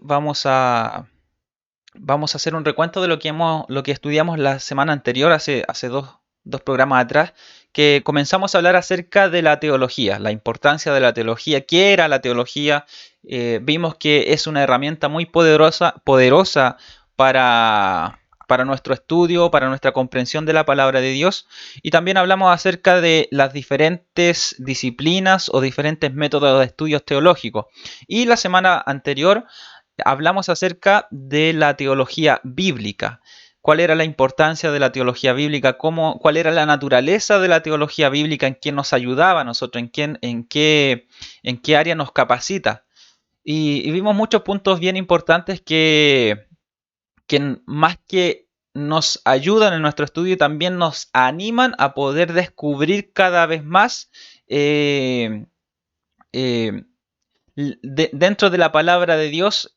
vamos a hacer un recuento de lo que estudiamos la semana anterior, hace dos programas atrás, que comenzamos a hablar acerca de la teología, la importancia de la teología, qué era la teología. Vimos que es una herramienta muy poderosa para nuestro estudio, para nuestra comprensión de la palabra de Dios. Y también hablamos acerca de las diferentes disciplinas o diferentes métodos de estudios teológicos. Y la semana anterior hablamos acerca de la teología bíblica. ¿Cuál era la importancia de la teología bíblica? ¿Cuál era la naturaleza de la teología bíblica? ¿En qué nos ayudaba a nosotros? ¿En qué área nos capacita? Y vimos muchos puntos bien importantes que más que nos ayudan en nuestro estudio, también nos animan a poder descubrir cada vez más eh, eh, dentro de la palabra de Dios,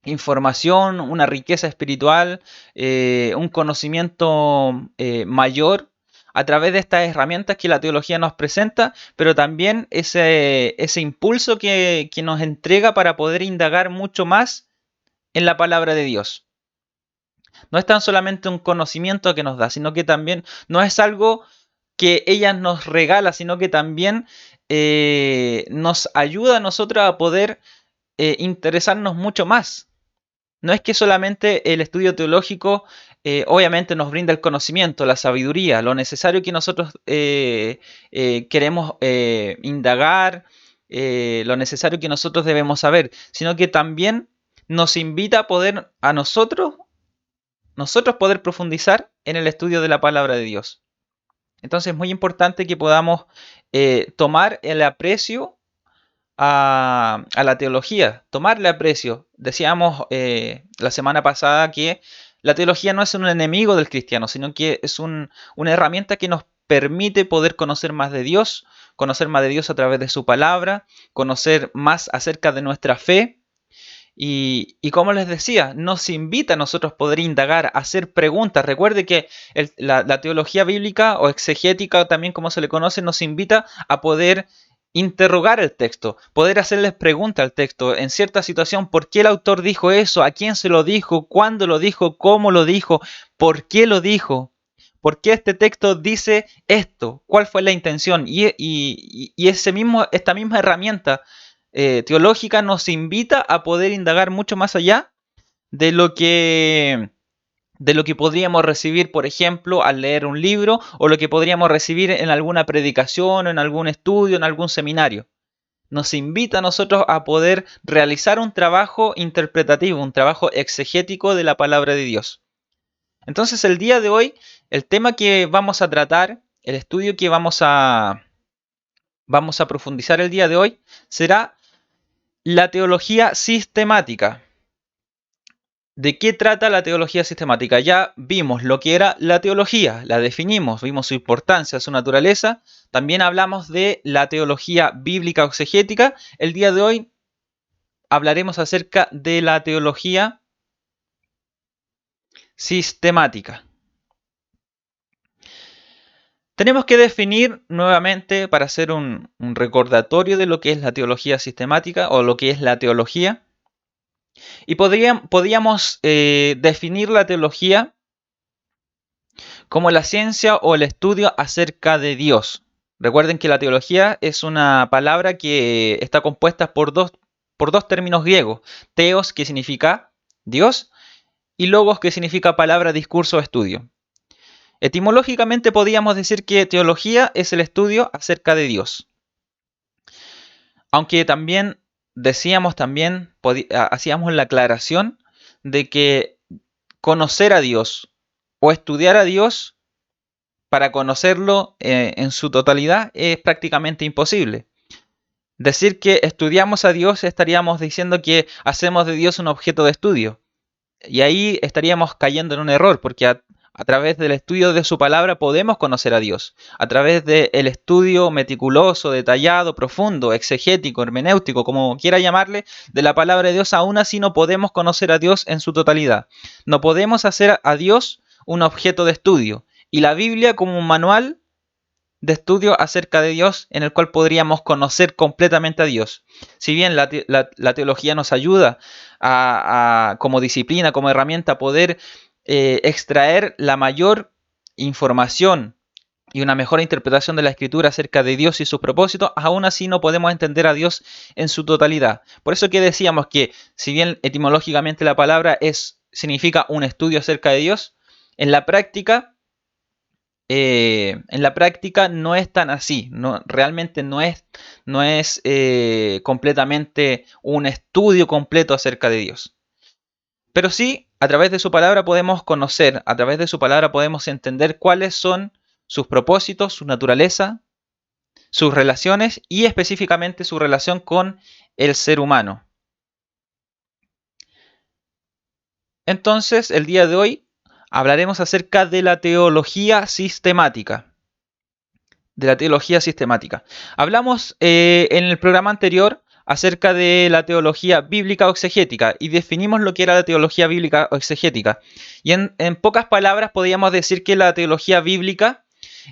información, una riqueza espiritual, un conocimiento mayor a través de estas herramientas que la teología nos presenta, pero también ese impulso que nos entrega para poder indagar mucho más en la palabra de Dios. No es tan solamente un conocimiento que nos da, sino que también no es algo que ella nos regala, sino que también nos ayuda a nosotros a poder interesarnos mucho más. No es que solamente el estudio teológico obviamente nos brinda el conocimiento, la sabiduría, lo necesario que nosotros queremos indagar, lo necesario que nosotros debemos saber, sino que también nos invita a poder a nosotros poder profundizar en el estudio de la palabra de Dios. Entonces es muy importante que podamos tomar el aprecio a la teología, tomarle aprecio. Decíamos la semana pasada que la teología no es un enemigo del cristiano, sino que es una herramienta que nos permite poder conocer más de Dios a través de su palabra, conocer más acerca de nuestra fe. Y como les decía, nos invita a nosotros poder indagar, a hacer preguntas. Recuerde que la teología bíblica o exegética, también como se le conoce, nos invita a poder interrogar el texto, poder hacerles preguntas al texto en cierta situación. ¿Por qué el autor dijo eso? ¿A quién se lo dijo? ¿Cuándo lo dijo? ¿Cómo lo dijo? ¿Por qué lo dijo? ¿Por qué este texto dice esto? ¿Cuál fue la intención? Y esta misma herramienta teológica nos invita a poder indagar mucho más allá de lo que podríamos recibir, por ejemplo, al leer un libro, o lo que podríamos recibir en alguna predicación, en algún estudio, en algún seminario. Nos invita a nosotros a poder realizar un trabajo interpretativo, un trabajo exegético de la palabra de Dios. Entonces, el día de hoy, el tema que vamos a tratar, el estudio que vamos a profundizar el día de hoy, será la teología sistemática. ¿De qué trata la teología sistemática? Ya vimos lo que era la teología, la definimos, vimos su importancia, su naturaleza. También hablamos de la teología bíblica o exegética. El día de hoy hablaremos acerca de la teología sistemática. Tenemos que definir nuevamente, para hacer un recordatorio de lo que es la teología sistemática o lo que es la teología. Y podríamos definir la teología como la ciencia o el estudio acerca de Dios. Recuerden que la teología es una palabra que está compuesta por dos términos griegos. Theos, que significa Dios, y logos, que significa palabra, discurso o estudio. Etimológicamente podríamos decir que teología es el estudio acerca de Dios. Aunque también hacíamos la aclaración de que conocer a Dios o estudiar a Dios para conocerlo en su totalidad es prácticamente imposible. Decir que estudiamos a Dios estaríamos diciendo que hacemos de Dios un objeto de estudio. Y ahí estaríamos cayendo en un error, porque a través del estudio de su palabra podemos conocer a Dios. A través del estudio meticuloso, detallado, profundo, exegético, hermenéutico, como quiera llamarle, de la palabra de Dios, aún así no podemos conocer a Dios en su totalidad. No podemos hacer a Dios un objeto de estudio. Y la Biblia como un manual de estudio acerca de Dios en el cual podríamos conocer completamente a Dios. Si bien la teología nos ayuda como disciplina, como herramienta, a poder extraer la mayor información y una mejor interpretación de la Escritura acerca de Dios y sus propósitos, aún así no podemos entender a Dios en su totalidad. Por eso que decíamos que, si bien etimológicamente la palabra significa un estudio acerca de Dios, en la práctica no es tan así, realmente no es completamente un estudio completo acerca de Dios. Pero sí, a través de su palabra podemos conocer, a través de su palabra podemos entender cuáles son sus propósitos, su naturaleza, sus relaciones y específicamente su relación con el ser humano. Entonces, el día de hoy hablaremos acerca de la teología sistemática. Hablamos en el programa anterior acerca de la teología bíblica o exegética y definimos lo que era la teología bíblica o exegética. Y en pocas palabras podríamos decir que la teología bíblica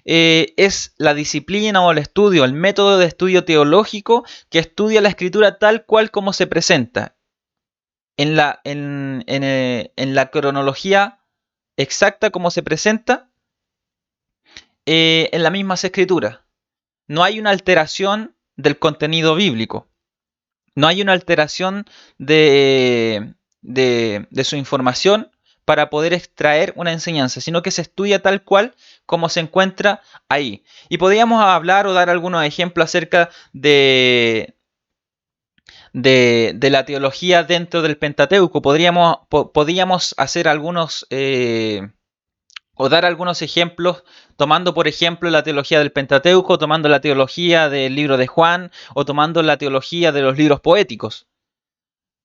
es la disciplina o el estudio, el método de estudio teológico que estudia la escritura tal cual como se presenta, en la cronología exacta como se presenta en las mismas escrituras. No hay una alteración del contenido bíblico. No hay una alteración de su información para poder extraer una enseñanza, sino que se estudia tal cual como se encuentra ahí. Y podríamos hablar o dar algunos ejemplos acerca de la teología dentro del Pentateuco. Podríamos hacer algunos o dar algunos ejemplos, tomando por ejemplo la teología del Pentateuco, tomando la teología del libro de Juan o tomando la teología de los libros poéticos.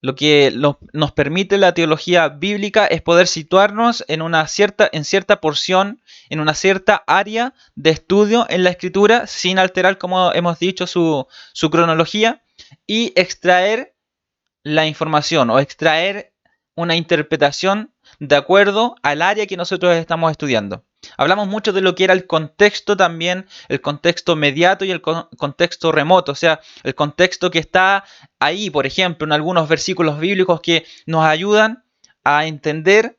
Lo que nos permite la teología bíblica es poder situarnos en cierta porción, en una cierta área de estudio en la escritura, sin alterar, como hemos dicho, su cronología, y extraer la información o extraer una interpretación de acuerdo al área que nosotros estamos estudiando. Hablamos mucho de lo que era el contexto también, el contexto mediato y el contexto remoto, o sea, el contexto que está ahí, por ejemplo, en algunos versículos bíblicos que nos ayudan a entender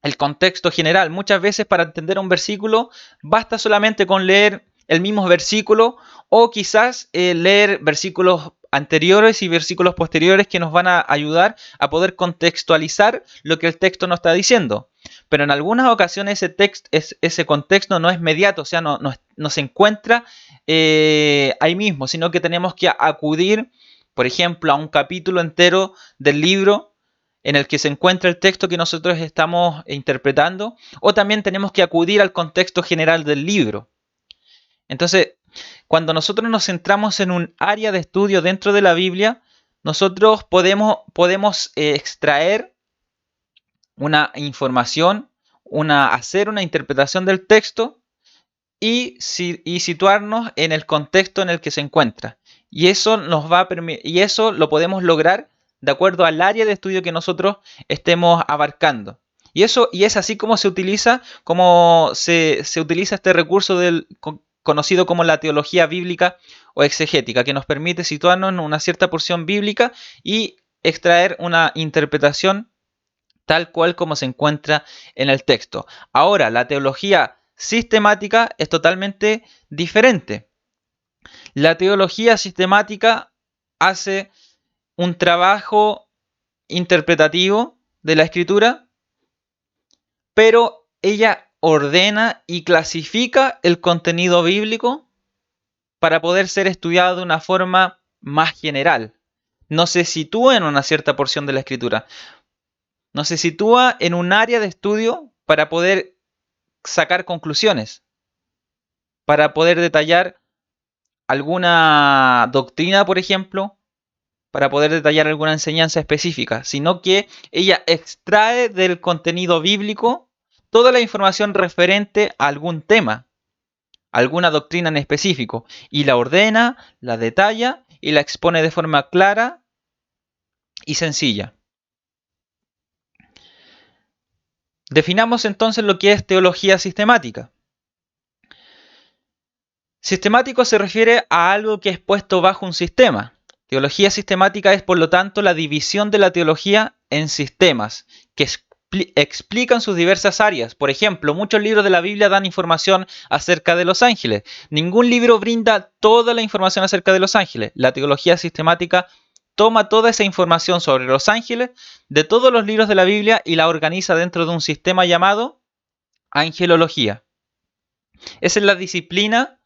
el contexto general. Muchas veces para entender un versículo basta solamente con leer el mismo versículo o quizás leer versículos anteriores y versículos posteriores que nos van a ayudar a poder contextualizar lo que el texto nos está diciendo. Pero en algunas ocasiones ese contexto no es mediato, o sea, no se encuentra ahí mismo, sino que tenemos que acudir, por ejemplo, a un capítulo entero del libro en el que se encuentra el texto que nosotros estamos interpretando, o también tenemos que acudir al contexto general del libro. Entonces, cuando nosotros nos centramos en un área de estudio dentro de la Biblia, nosotros podemos extraer una información, hacer una interpretación del texto y situarnos en el contexto en el que se encuentra. Y eso lo podemos lograr de acuerdo al área de estudio que nosotros estemos abarcando. Y es así como se utiliza este recurso conocido como la teología bíblica o exegética, que nos permite situarnos en una cierta porción bíblica y extraer una interpretación tal cual como se encuentra en el texto. Ahora, la teología sistemática es totalmente diferente. La teología sistemática hace un trabajo interpretativo de la escritura, pero ella ordena y clasifica el contenido bíblico para poder ser estudiado de una forma más general. No se sitúa en una cierta porción de la escritura. No se sitúa en un área de estudio para poder sacar conclusiones, para poder detallar alguna doctrina, por ejemplo, para poder detallar alguna enseñanza específica, sino que ella extrae del contenido bíblico toda la información referente a algún tema, alguna doctrina en específico, y la ordena, la detalla y la expone de forma clara y sencilla. Definamos entonces lo que es teología sistemática. Sistemático se refiere a algo que es puesto bajo un sistema. Teología sistemática es, por lo tanto, la división de la teología en sistemas que explican sus diversas áreas. Por ejemplo, muchos libros de la Biblia dan información acerca de los ángeles. Ningún libro brinda toda la información acerca de los ángeles. La teología sistemática toma toda esa información sobre los ángeles de todos los libros de la Biblia y la organiza dentro de un sistema llamado angelología. Esa es la disciplina,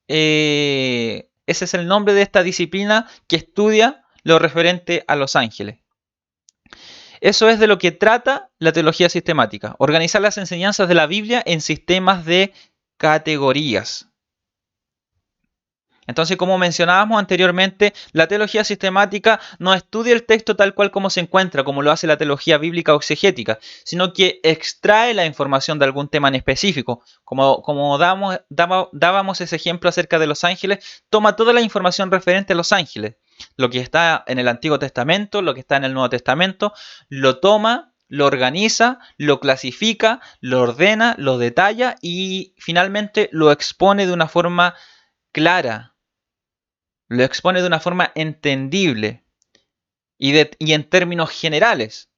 ese es el nombre de esta disciplina que estudia lo referente a los ángeles. Eso es de lo que trata la teología sistemática, organizar las enseñanzas de la Biblia en sistemas de categorías. Entonces, como mencionábamos anteriormente, la teología sistemática no estudia el texto tal cual como se encuentra, como lo hace la teología bíblica o exegética, sino que extrae la información de algún tema en específico. Como dábamos ese ejemplo acerca de los ángeles, toma toda la información referente a los ángeles, lo que está en el Antiguo Testamento, lo que está en el Nuevo Testamento, lo toma, lo organiza, lo clasifica, lo ordena, lo detalla y finalmente lo expone de una forma clara. Lo expone de una forma entendible y en términos generales.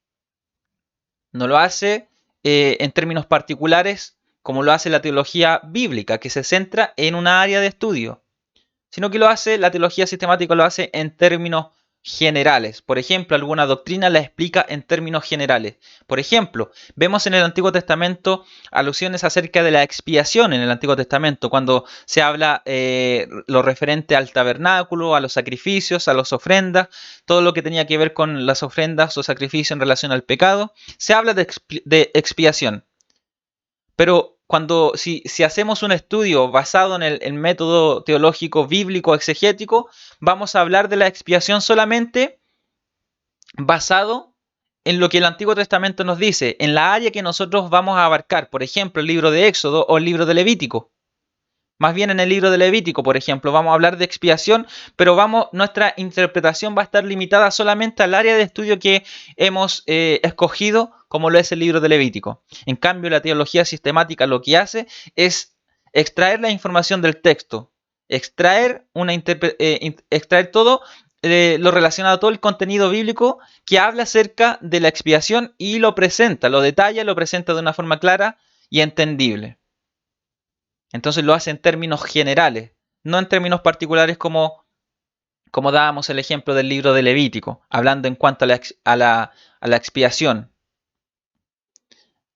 No lo hace en términos particulares como lo hace la teología bíblica, que se centra en una área de estudio, sino que la teología sistemática lo hace en términos generales. Por ejemplo, alguna doctrina la explica en términos generales. Por ejemplo, vemos en el Antiguo Testamento alusiones acerca de la expiación en el Antiguo Testamento, cuando se habla lo referente al tabernáculo, a los sacrificios, a las ofrendas, todo lo que tenía que ver con las ofrendas o sacrificios en relación al pecado, se habla de expiación. Pero si hacemos un estudio basado en el método teológico bíblico exegético, vamos a hablar de la expiación solamente basado en lo que el Antiguo Testamento nos dice, en la área que nosotros vamos a abarcar, por ejemplo, el libro de Éxodo o el libro de Levítico. Más bien en el libro de Levítico, por ejemplo, vamos a hablar de expiación, pero nuestra interpretación va a estar limitada solamente al área de estudio que hemos escogido, como lo es el libro de Levítico. En cambio, la teología sistemática lo que hace es extraer la información del texto, extraer todo lo relacionado a todo el contenido bíblico que habla acerca de la expiación y lo presenta, lo detalla, lo presenta de una forma clara y entendible. Entonces lo hace en términos generales, no en términos particulares como dábamos el ejemplo del libro de Levítico, hablando en cuanto a la expiación.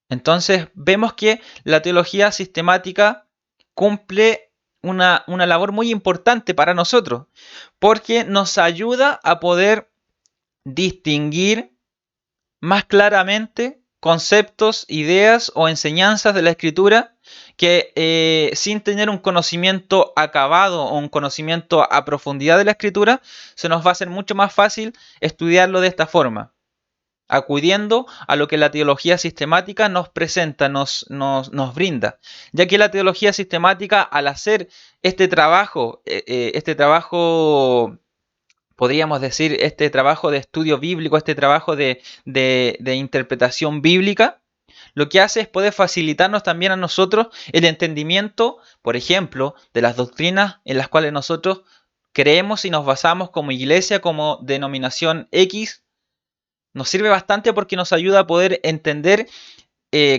Entonces vemos que la teología sistemática cumple una labor muy importante para nosotros, porque nos ayuda a poder distinguir más claramente conceptos, ideas o enseñanzas de la Escritura que sin tener un conocimiento acabado o un conocimiento a profundidad de la Escritura, se nos va a hacer mucho más fácil estudiarlo de esta forma, acudiendo a lo que la teología sistemática nos presenta, nos brinda, ya que la teología sistemática, al hacer este trabajo, podríamos decir, este trabajo de estudio bíblico, este trabajo de interpretación bíblica, lo que hace es poder facilitarnos también a nosotros el entendimiento, por ejemplo, de las doctrinas en las cuales nosotros creemos y nos basamos como iglesia, como denominación X. Nos sirve bastante porque nos ayuda a poder entender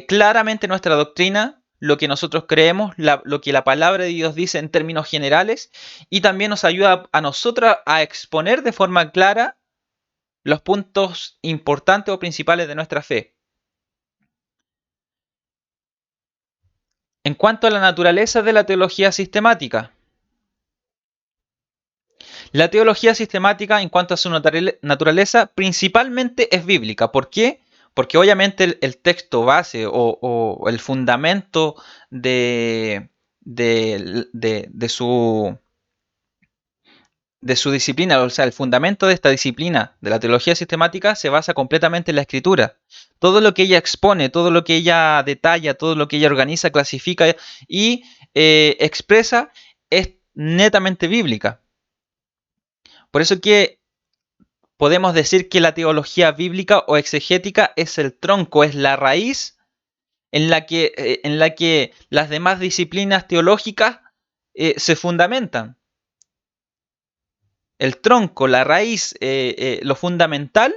claramente nuestra doctrina, lo que nosotros creemos, lo que la palabra de Dios dice en términos generales, y también nos ayuda a nosotros a exponer de forma clara los puntos importantes o principales de nuestra fe. En cuanto a la naturaleza de la teología sistemática, la teología sistemática en cuanto a su naturaleza principalmente es bíblica. ¿Por qué? Porque obviamente el texto base o el fundamento de su disciplina, o sea, el fundamento de esta disciplina de la teología sistemática se basa completamente en la Escritura. Todo lo que ella expone, todo lo que ella detalla, todo lo que ella organiza, clasifica y expresa es netamente bíblica. Por eso que podemos decir que la teología bíblica o exegética es el tronco, es la raíz en la que las demás disciplinas teológicas se fundamentan. El tronco, la raíz, lo fundamental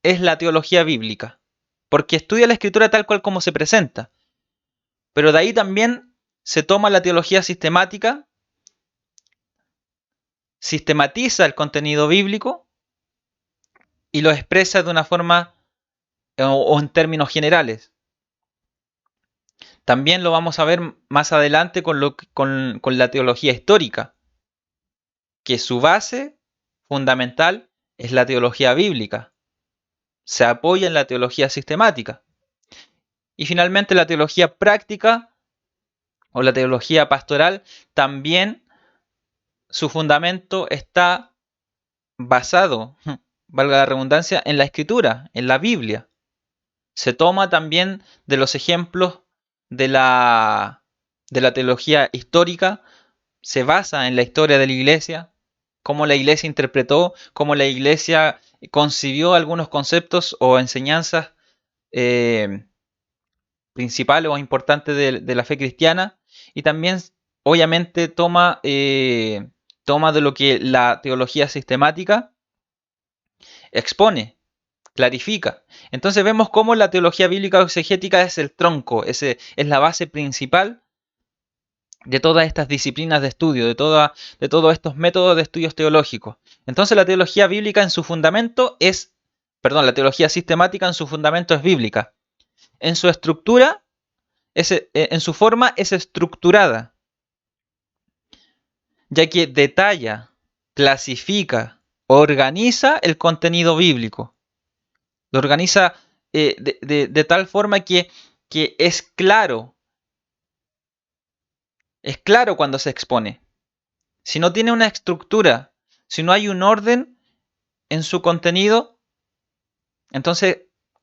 es la teología bíblica, porque estudia la escritura tal cual como se presenta. Pero de ahí también se toma la teología sistemática, sistematiza el contenido bíblico y lo expresa de una forma o en términos generales. También lo vamos a ver más adelante con la teología histórica, que su base fundamental es la teología bíblica. Se apoya en la teología sistemática. Y finalmente la teología práctica o la teología pastoral también su fundamento está basado, valga la redundancia, en la escritura, en la Biblia. Se toma también de los ejemplos de la teología histórica, se basa en la historia de la iglesia, cómo la iglesia interpretó, cómo la iglesia concibió algunos conceptos o enseñanzas eh, principales o importantes de la fe cristiana, y también obviamente toma de lo que la teología sistemática expone, clarifica. Entonces vemos cómo la teología bíblica exegética es el tronco, es la base principal de todas estas disciplinas de estudio, de todos estos métodos de estudios teológicos. Entonces la teología bíblica en su fundamento es, perdón, la teología sistemática en su fundamento es bíblica. En su estructura, en su forma es estructurada, ya que detalla, clasifica, organiza el contenido bíblico. Lo organiza de tal forma que es claro cuando se expone. Si no tiene una estructura, si no hay un orden en su contenido, entonces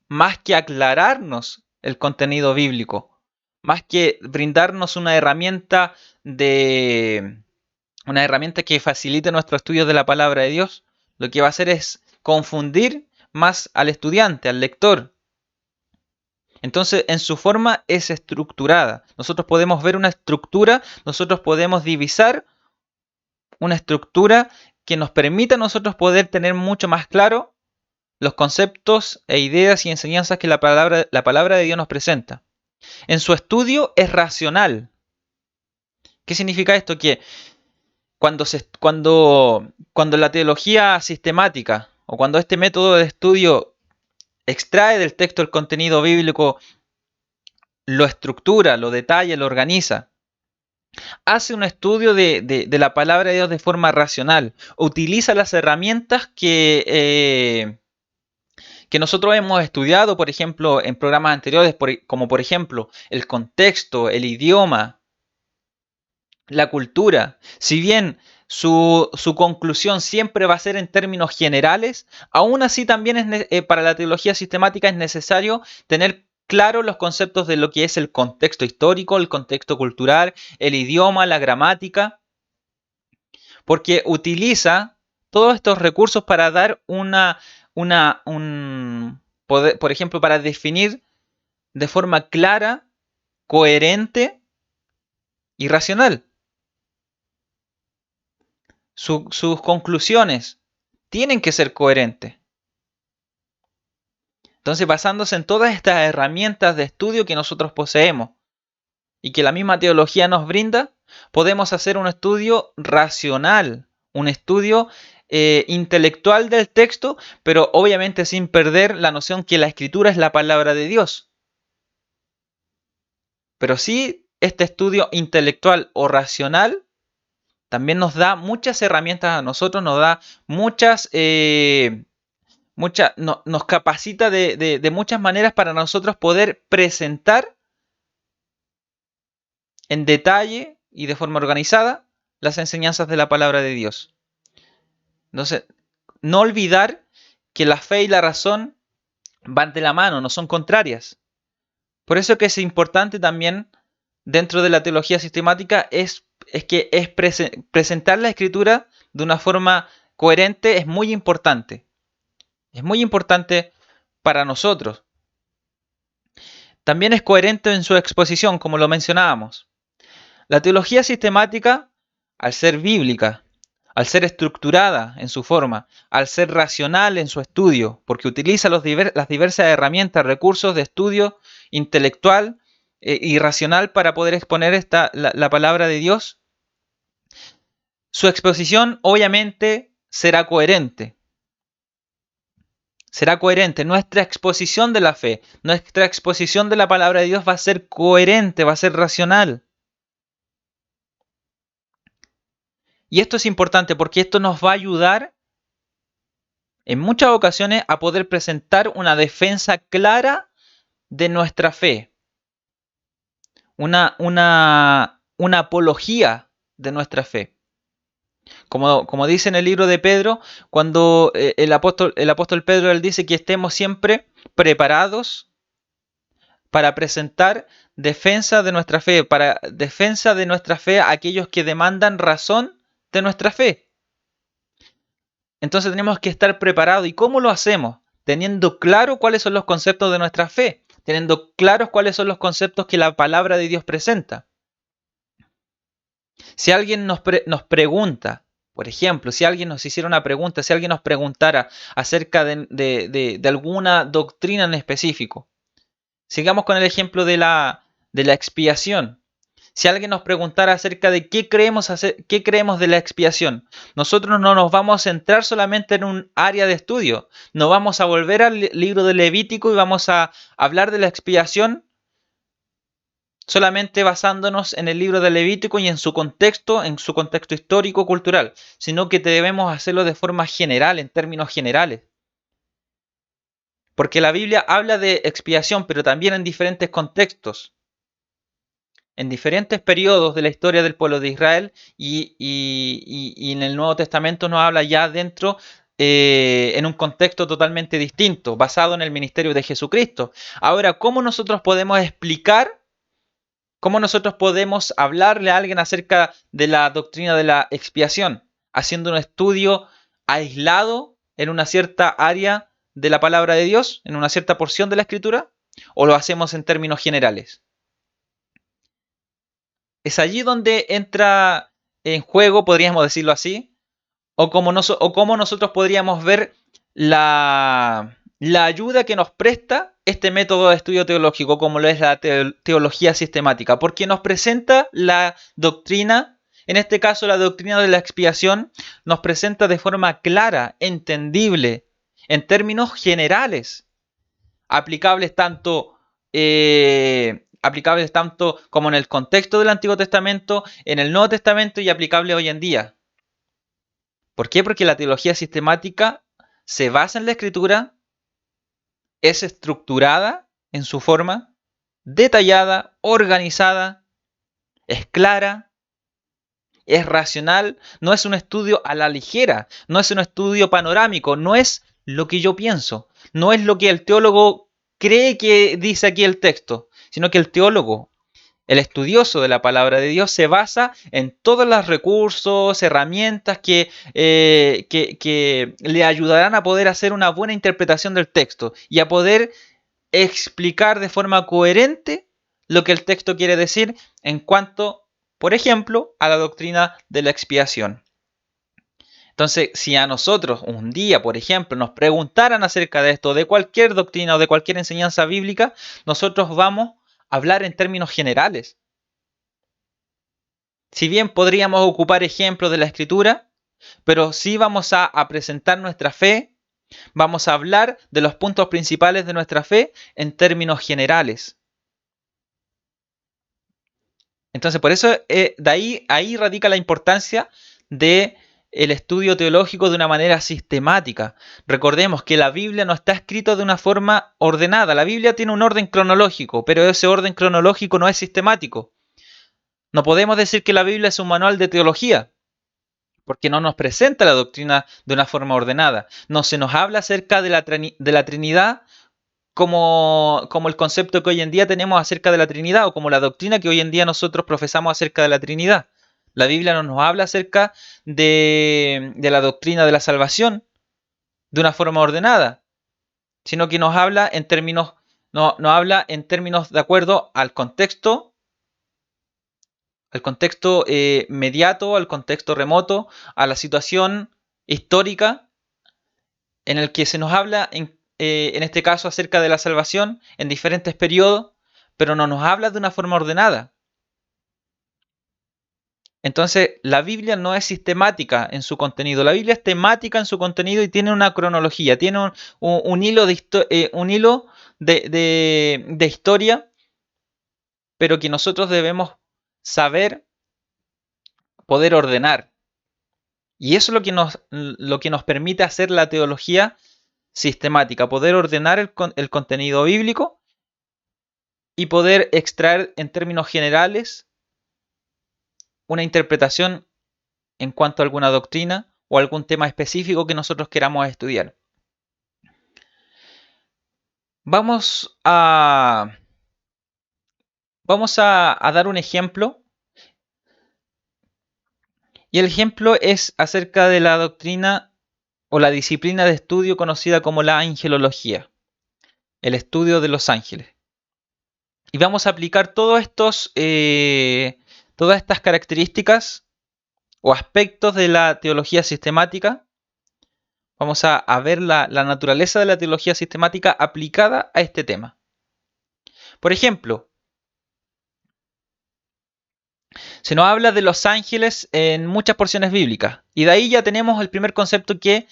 más que aclararnos el contenido bíblico, más que brindarnos una herramienta que facilite nuestro estudio de la palabra de Dios, lo que va a hacer es confundir más al estudiante, al lector. Entonces, en su forma es estructurada. Nosotros podemos ver una estructura, nosotros podemos divisar una estructura que nos permita a nosotros poder tener mucho más claro los conceptos e ideas y enseñanzas que la palabra de Dios nos presenta. En su estudio es racional. ¿Qué significa esto? Que cuando la teología sistemática o cuando este método de estudio extrae del texto el contenido bíblico, lo estructura, lo detalla, lo organiza, hace un estudio de la palabra de Dios de forma racional, utiliza las herramientas que nosotros hemos estudiado, por ejemplo, en programas anteriores, como por ejemplo el contexto, el idioma, la cultura. Si bien su conclusión siempre va a ser en términos generales, aún así también para la teología sistemática es necesario tener claro los conceptos de lo que es el contexto histórico, el contexto cultural, el idioma, la gramática, porque utiliza todos estos recursos para dar por ejemplo, para definir de forma clara, coherente y racional sus conclusiones. Tienen que ser coherentes. Entonces, basándose en todas estas herramientas de estudio que nosotros poseemos y que la misma teología nos brinda, podemos hacer un estudio racional, un estudio intelectual del texto, pero obviamente sin perder la noción que la escritura es la palabra de Dios. Pero sí, este estudio intelectual o racional también nos da muchas herramientas a nosotros, nos da nos capacita de muchas maneras para nosotros poder presentar en detalle y de forma organizada las enseñanzas de la palabra de Dios. Entonces, no olvidar que la fe y la razón van de la mano, no son contrarias. Por eso que es importante también dentro de la teología sistemática presentar la escritura de una forma coherente, es muy importante. Es muy importante para nosotros. También es coherente en su exposición, como lo mencionábamos. La teología sistemática al ser bíblica, al ser estructurada en su forma, al ser racional en su estudio, porque utiliza las diversas herramientas, recursos de estudio intelectual y racional para poder exponer la palabra de Dios, su exposición obviamente será coherente. Será coherente. Nuestra exposición de la fe, nuestra exposición de la palabra de Dios va a ser coherente, va a ser racional. Y esto es importante porque esto nos va a ayudar en muchas ocasiones a poder presentar una defensa clara de nuestra fe, una apología de nuestra fe. Como dice en el libro de Pedro, cuando el apóstol Pedro él dice que estemos siempre preparados para presentar defensa de nuestra fe, para defensa de nuestra fe a aquellos que demandan razón de nuestra fe. Entonces tenemos que estar preparados. ¿Y cómo lo hacemos? Teniendo claro cuáles son los conceptos de nuestra fe, teniendo claros cuáles son los conceptos que la palabra de Dios presenta. Si alguien nos pregunta, por ejemplo, si alguien nos hiciera una pregunta, si alguien nos preguntara acerca de alguna doctrina en específico, sigamos con el ejemplo de la expiación. Si alguien nos preguntara acerca de qué creemos de la expiación, nosotros no nos vamos a centrar solamente en un área de estudio. No vamos a volver al libro de Levítico y vamos a hablar de la expiación solamente basándonos en el libro de Levítico y en su contexto histórico, cultural, sino que debemos hacerlo de forma general, en términos generales. Porque la Biblia habla de expiación, pero también en diferentes contextos, en diferentes periodos de la historia del pueblo de Israel y en el Nuevo Testamento nos habla ya dentro en un contexto totalmente distinto, basado en el ministerio de Jesucristo. Ahora, ¿cómo nosotros podemos explicar, cómo nosotros podemos hablarle a alguien acerca de la doctrina de la expiación? Haciendo un estudio aislado en una cierta área de la palabra de Dios, en una cierta porción de la Escritura, o lo hacemos en términos generales. Es allí donde entra en juego, podríamos decirlo así, o cómo nosotros podríamos ver la ayuda que nos presta este método de estudio teológico, como lo es la teología sistemática, porque nos presenta la doctrina, en este caso la doctrina de la expiación, nos presenta de forma clara, entendible, en términos generales, aplicables tanto como en el contexto del Antiguo Testamento, en el Nuevo Testamento y aplicable hoy en día. ¿Por qué? Porque la teología sistemática se basa en la Escritura, es estructurada en su forma, detallada, organizada, es clara, es racional, no es un estudio a la ligera, no es un estudio panorámico, no es lo que yo pienso, no es lo que el teólogo cree que dice aquí el texto, sino que el teólogo, el estudioso de la palabra de Dios, se basa en todos los recursos, herramientas que le ayudarán a poder hacer una buena interpretación del texto y a poder explicar de forma coherente lo que el texto quiere decir en cuanto, por ejemplo, a la doctrina de la expiación. Entonces, si a nosotros un día, por ejemplo, nos preguntaran acerca de esto, de cualquier doctrina o de cualquier enseñanza bíblica, nosotros vamos a hablar en términos generales. Si bien podríamos ocupar ejemplos de la Escritura, pero sí vamos a presentar nuestra fe, vamos a hablar de los puntos principales de nuestra fe en términos generales. Entonces, por eso ahí radica la importancia de el estudio teológico de una manera sistemática. Recordemos que la Biblia no está escrita de una forma ordenada. La Biblia tiene un orden cronológico, pero ese orden cronológico no es sistemático. No podemos decir que la Biblia es un manual de teología, porque no nos presenta la doctrina de una forma ordenada. No se nos habla acerca de la Trinidad como el concepto que hoy en día tenemos acerca de la Trinidad o como la doctrina que hoy en día nosotros profesamos acerca de la Trinidad. La Biblia no nos habla acerca de la doctrina de la salvación de una forma ordenada, sino que nos habla en términos, no habla en términos de acuerdo al contexto al contexto mediato, al contexto remoto, a la situación histórica en el que se nos habla, en este caso, acerca de la salvación en diferentes periodos, pero no nos habla de una forma ordenada. Entonces, la Biblia no es sistemática en su contenido. La Biblia es temática en su contenido y tiene una cronología, tiene un hilo, un hilo de historia, pero que nosotros debemos saber poder ordenar. Y eso es lo que nos permite hacer la teología sistemática, poder ordenar el contenido bíblico y poder extraer en términos generales una interpretación en cuanto a alguna doctrina o algún tema específico que nosotros queramos estudiar. Vamos a, vamos a dar un ejemplo, y el ejemplo es acerca de la doctrina o la disciplina de estudio conocida como la angelología, el estudio de los ángeles. Y vamos a aplicar todas estas características o aspectos de la teología sistemática. Vamos a ver la naturaleza de la teología sistemática aplicada a este tema. Por ejemplo, se nos habla de los ángeles en muchas porciones bíblicas. Y de ahí ya tenemos el primer concepto, que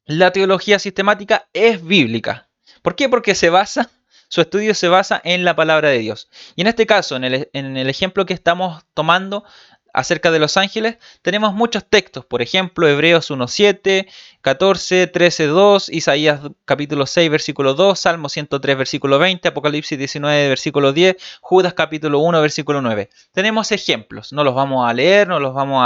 la teología sistemática es bíblica. ¿Por qué? Porque su estudio se basa en la palabra de Dios. Y en este caso, en el ejemplo que estamos tomando acerca de los ángeles, tenemos muchos textos. Por ejemplo, Hebreos 1:7, 14, 13:2, Isaías capítulo 6, versículo 2, Salmo 103, versículo 20, Apocalipsis 19, versículo 10, Judas capítulo 1, versículo 9. Tenemos ejemplos. No los vamos a leer, no los vamos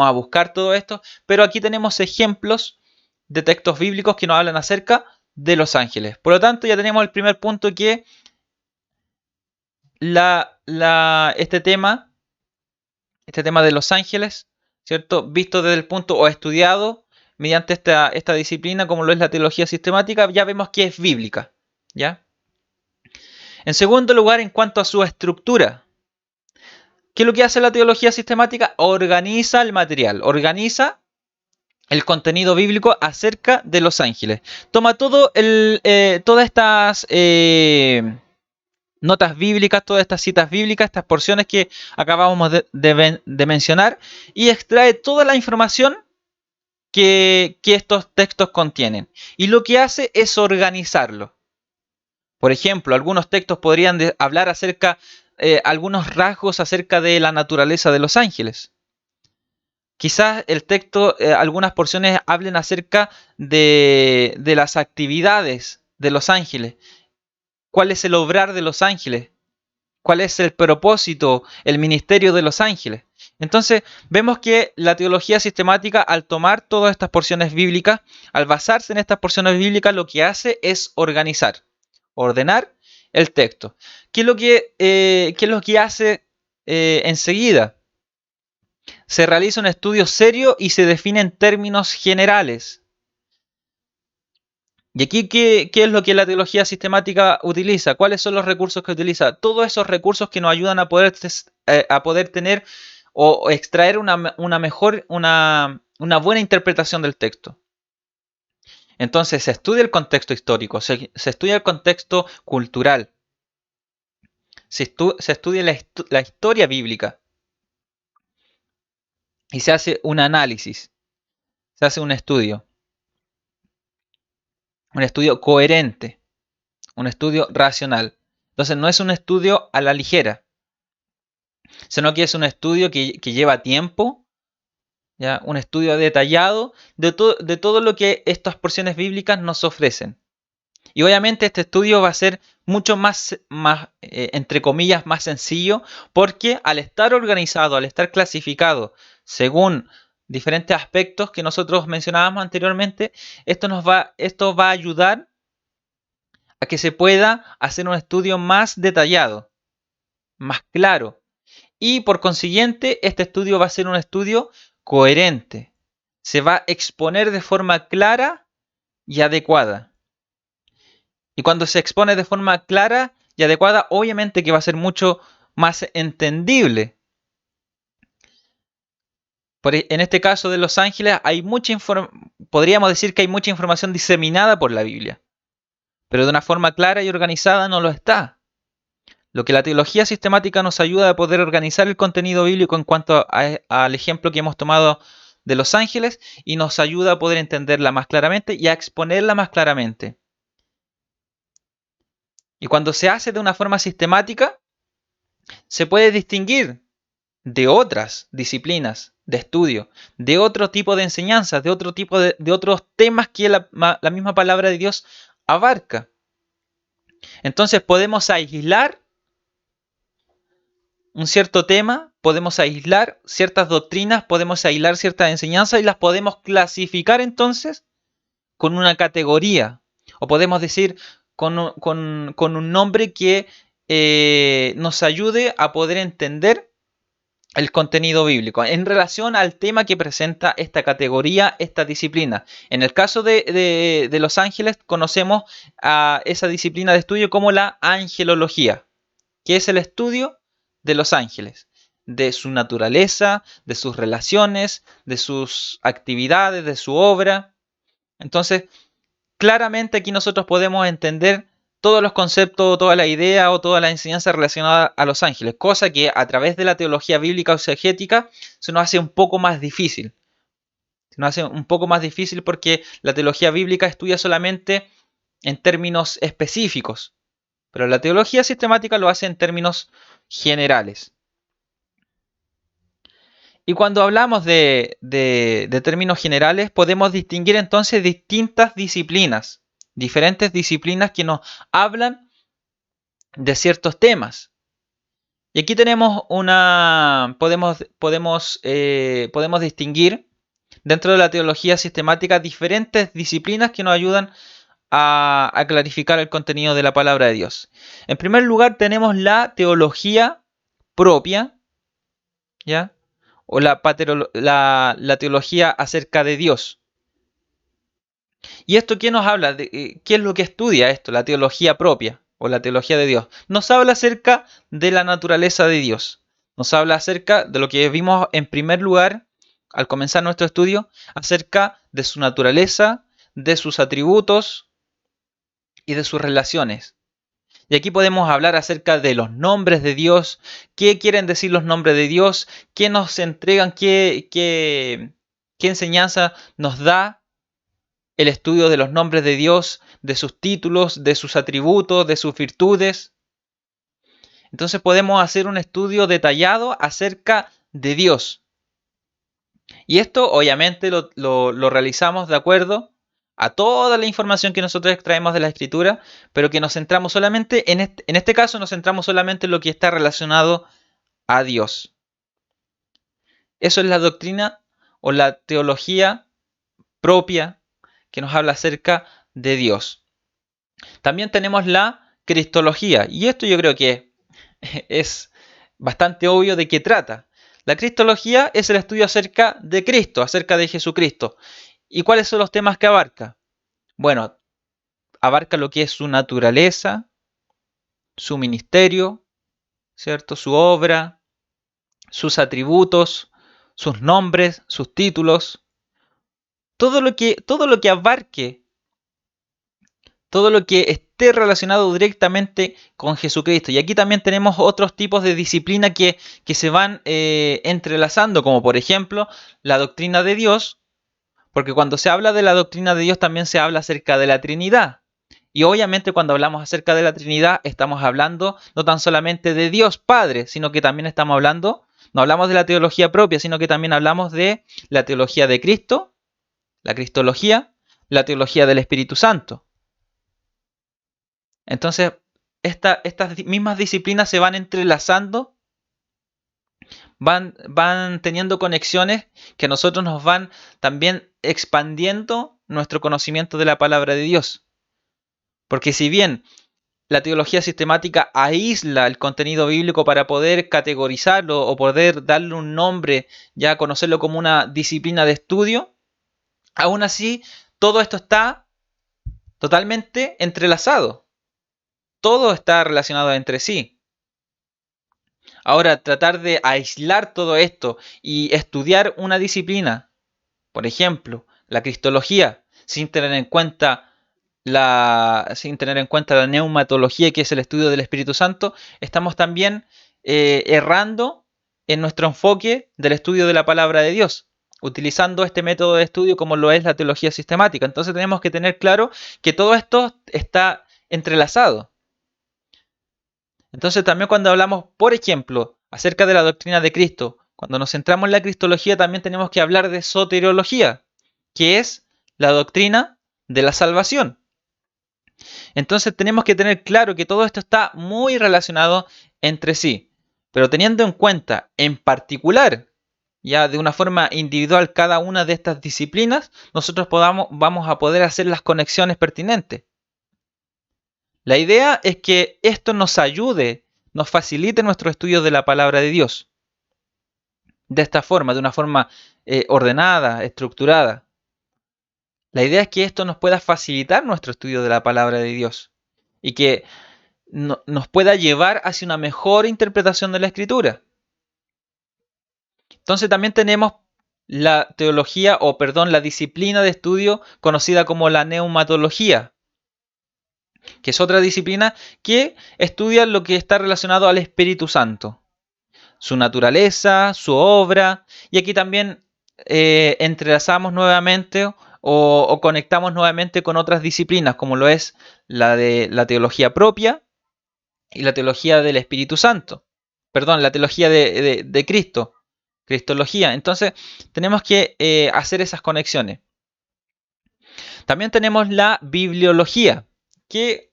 a buscar todo esto, pero aquí tenemos ejemplos de textos bíblicos que nos hablan acerca de los ángeles. Por lo tanto, ya tenemos el primer punto, que este tema de los ángeles, ¿cierto? Visto desde el punto, o estudiado mediante esta disciplina, como lo es la teología sistemática, ya vemos que es bíblica, ¿ya? En segundo lugar, en cuanto a su estructura, ¿qué es lo que hace la teología sistemática? Organiza el material, organiza el contenido bíblico acerca de los ángeles. Toma todas estas notas bíblicas, todas estas citas bíblicas, estas porciones que acabamos de mencionar, y extrae toda la información que estos textos contienen. Y lo que hace es organizarlo. Por ejemplo, algunos textos podrían hablar acerca, algunos rasgos acerca de la naturaleza de los ángeles. Quizás el texto, algunas porciones hablen acerca de las actividades de los ángeles. ¿Cuál es el obrar de los ángeles? ¿Cuál es el propósito, el ministerio de los ángeles? Entonces, vemos que la teología sistemática, al tomar todas estas porciones bíblicas, al basarse en estas porciones bíblicas, lo que hace es organizar, ordenar el texto. ¿Qué es lo que hace enseguida? Se realiza un estudio serio y se define en términos generales. ¿Y aquí qué es lo que la teología sistemática utiliza? ¿Cuáles son los recursos que utiliza? Todos esos recursos que nos ayudan a poder tener o extraer una buena interpretación del texto. Entonces se estudia el contexto histórico, se estudia el contexto cultural, se estudia la historia bíblica y se hace un análisis, se hace un estudio coherente, un estudio racional. Entonces no es un estudio a la ligera, sino que es un estudio que lleva tiempo, ¿ya? Un estudio detallado de todo lo que estas porciones bíblicas nos ofrecen. Y obviamente este estudio va a ser mucho más entre comillas, más sencillo, porque al estar organizado, al estar clasificado según diferentes aspectos que nosotros mencionábamos anteriormente, esto va a ayudar a que se pueda hacer un estudio más detallado, más claro. Y por consiguiente, este estudio va a ser un estudio coherente. Se va a exponer de forma clara y adecuada. Y cuando se expone de forma clara y adecuada, obviamente que va a ser mucho más entendible. En este caso de los ángeles hay podríamos decir que hay mucha información diseminada por la Biblia, pero de una forma clara y organizada no lo está. Lo que la teología sistemática nos ayuda a poder organizar el contenido bíblico en cuanto al ejemplo que hemos tomado de los ángeles, y nos ayuda a poder entenderla más claramente y a exponerla más claramente. Y cuando se hace de una forma sistemática, se puede distinguir de otras disciplinas de estudio, de otro tipo de enseñanzas, de otro tipo de otros temas que la misma palabra de Dios abarca. Entonces podemos aislar un cierto tema, podemos aislar ciertas doctrinas, podemos aislar ciertas enseñanzas y las podemos clasificar entonces con una categoría, o podemos decir con un nombre que nos ayude a poder entender el contenido bíblico en relación al tema que presenta esta categoría, esta disciplina. En el caso de los ángeles, conocemos a esa disciplina de estudio como la angelología, que es el estudio de los ángeles, de su naturaleza, de sus relaciones, de sus actividades, de su obra. Entonces, claramente aquí nosotros podemos entender todos los conceptos, toda la idea o toda la enseñanza relacionada a los ángeles, cosa que a través de la teología bíblica o exegética se nos hace un poco más difícil. Se nos hace un poco más difícil porque la teología bíblica estudia solamente en términos específicos, pero la teología sistemática lo hace en términos generales. Y cuando hablamos de términos generales, podemos distinguir entonces distintas disciplinas, diferentes disciplinas que nos hablan de ciertos temas. Y aquí tenemos podemos distinguir dentro de la teología sistemática diferentes disciplinas que nos ayudan a clarificar el contenido de la palabra de Dios. En primer lugar tenemos la teología propia, ¿ya? O la teología acerca de Dios. ¿Y esto qué nos habla? ¿Qué es lo que estudia esto? La teología propia o la teología de Dios. Nos habla acerca de la naturaleza de Dios. Nos habla acerca de lo que vimos en primer lugar al comenzar nuestro estudio, acerca de su naturaleza, de sus atributos y de sus relaciones. Y aquí podemos hablar acerca de los nombres de Dios, qué quieren decir los nombres de Dios, qué nos entregan, qué enseñanza nos da el estudio de los nombres de Dios, de sus títulos, de sus atributos, de sus virtudes. Entonces podemos hacer un estudio detallado acerca de Dios. Y esto obviamente lo realizamos de acuerdo a toda la información que nosotros extraemos de la Escritura, pero que nos centramos solamente, en este caso nos centramos solamente en lo que está relacionado a Dios. Eso es la doctrina o la teología propia que nos habla acerca de Dios. También tenemos la cristología, y esto yo creo que es bastante obvio de qué trata. La cristología es el estudio acerca de Cristo, acerca de Jesucristo. ¿Y cuáles son los temas que abarca? Bueno, abarca lo que es su naturaleza, su ministerio, ¿cierto? Su obra, sus atributos, sus nombres, sus títulos. Todo lo que abarque, todo lo que esté relacionado directamente con Jesucristo. Y aquí también tenemos otros tipos de disciplina que se van entrelazando, como por ejemplo la doctrina de Dios, porque cuando se habla de la doctrina de Dios también se habla acerca de la Trinidad. Y obviamente cuando hablamos acerca de la Trinidad estamos hablando no tan solamente de Dios Padre, sino que también estamos hablando, no hablamos de la teología propia, sino que también hablamos de la teología de Cristo, la cristología, la teología del Espíritu Santo. Entonces, estas mismas disciplinas se van entrelazando, van teniendo conexiones que a nosotros nos van también expandiendo nuestro conocimiento de la palabra de Dios. Porque si bien la teología sistemática aísla el contenido bíblico para poder categorizarlo o poder darle un nombre, ya conocerlo como una disciplina de estudio, aún así todo esto está totalmente entrelazado. Todo está relacionado entre sí. Ahora, tratar de aislar todo esto y estudiar una disciplina, por ejemplo, la cristología, sin tener en cuenta la neumatología, que es el estudio del Espíritu Santo, estamos también errando en nuestro enfoque del estudio de la palabra de Dios, utilizando este método de estudio como lo es la teología sistemática. Entonces tenemos que tener claro que todo esto está entrelazado. Entonces también cuando hablamos, por ejemplo, acerca de la doctrina de Cristo, cuando nos centramos en la cristología también tenemos que hablar de soteriología, que es la doctrina de la salvación. Entonces tenemos que tener claro que todo esto está muy relacionado entre sí, pero teniendo en cuenta en particular, ya de una forma individual cada una de estas disciplinas, nosotros vamos a poder hacer las conexiones pertinentes. La idea es que esto nos ayude, nos facilite nuestro estudio de la palabra de Dios. De esta forma, de una forma ordenada, estructurada. La idea es que esto nos pueda facilitar nuestro estudio de la palabra de Dios y que nos pueda llevar hacia una mejor interpretación de la escritura. Entonces también tenemos la teología, o perdón, la disciplina de estudio conocida como la neumatología, que es otra disciplina que estudia lo que está relacionado al Espíritu Santo, su naturaleza, su obra, y aquí también entrelazamos nuevamente o conectamos nuevamente con otras disciplinas, como lo es la de la teología propia y la teología del Espíritu Santo. Perdón, la teología de Cristo, Cristología. Entonces, tenemos que hacer esas conexiones. También tenemos la bibliología, que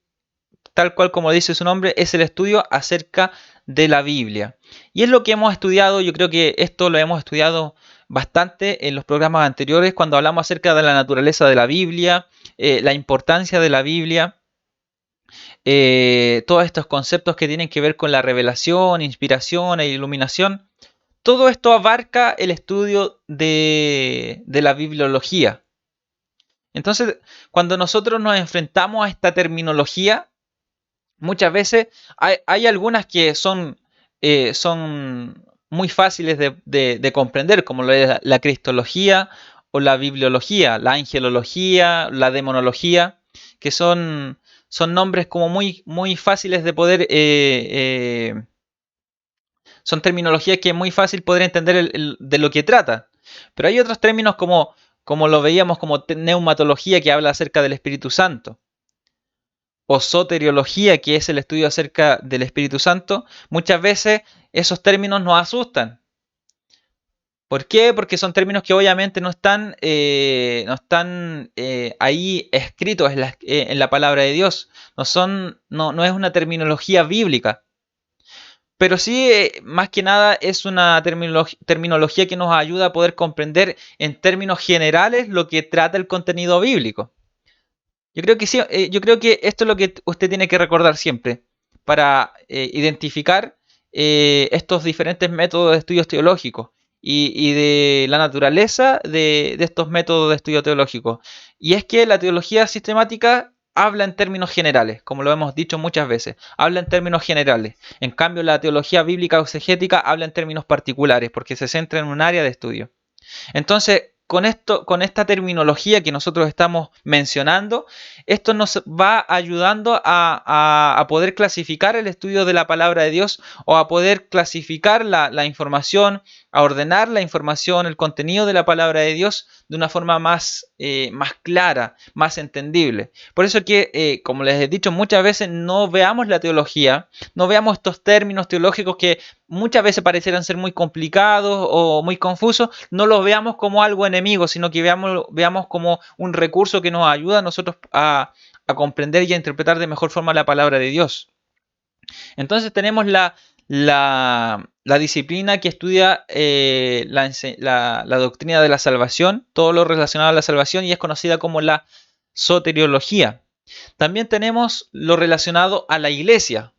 tal cual como dice su nombre, es el estudio acerca de la Biblia. Y es lo que hemos estudiado, yo creo que esto lo hemos estudiado bastante en los programas anteriores, cuando hablamos acerca de la naturaleza de la Biblia, la importancia de la Biblia, todos estos conceptos que tienen que ver con la revelación, inspiración e iluminación. Todo esto abarca el estudio de la bibliología. Entonces, cuando nosotros nos enfrentamos a esta terminología, muchas veces hay algunas que son muy fáciles de comprender, como lo es la cristología o la bibliología, la angelología, la demonología, que son nombres como muy fáciles de poder, son terminologías que es muy fácil poder entender de lo que trata. Pero hay otros términos como lo veíamos como neumatología, que habla acerca del Espíritu Santo, o soteriología, que es el estudio acerca del Espíritu Santo. Muchas veces esos términos nos asustan. ¿Por qué? Porque son términos que obviamente no están ahí escritos en la palabra de Dios. No es una terminología bíblica. Pero sí, más que nada, es una terminología que nos ayuda a poder comprender en términos generales lo que trata el contenido bíblico. Yo creo que sí, yo creo que esto es lo que usted tiene que recordar siempre para identificar estos diferentes métodos de estudios teológicos y de la naturaleza de estos métodos de estudio teológico. Y es que la teología sistemática habla en términos generales, como lo hemos dicho muchas veces, habla en términos generales. En cambio, la teología bíblica o exegética habla en términos particulares, porque se centra en un área de estudio. Entonces, con esta terminología que nosotros estamos mencionando, esto nos va ayudando a poder clasificar el estudio de la palabra de Dios, o a poder clasificar la información, a ordenar la información, el contenido de la palabra de Dios de una forma más clara, más entendible. Por eso que, como les he dicho muchas veces, no veamos la teología, no veamos estos términos teológicos que muchas veces parecieran ser muy complicados o muy confusos, no los veamos como algo enemigo, sino que veamos como un recurso que nos ayuda a nosotros a comprender y a interpretar de mejor forma la palabra de Dios. Entonces tenemos la disciplina que estudia la doctrina de la salvación, todo lo relacionado a la salvación, y es conocida como la soteriología. También tenemos lo relacionado a la iglesia,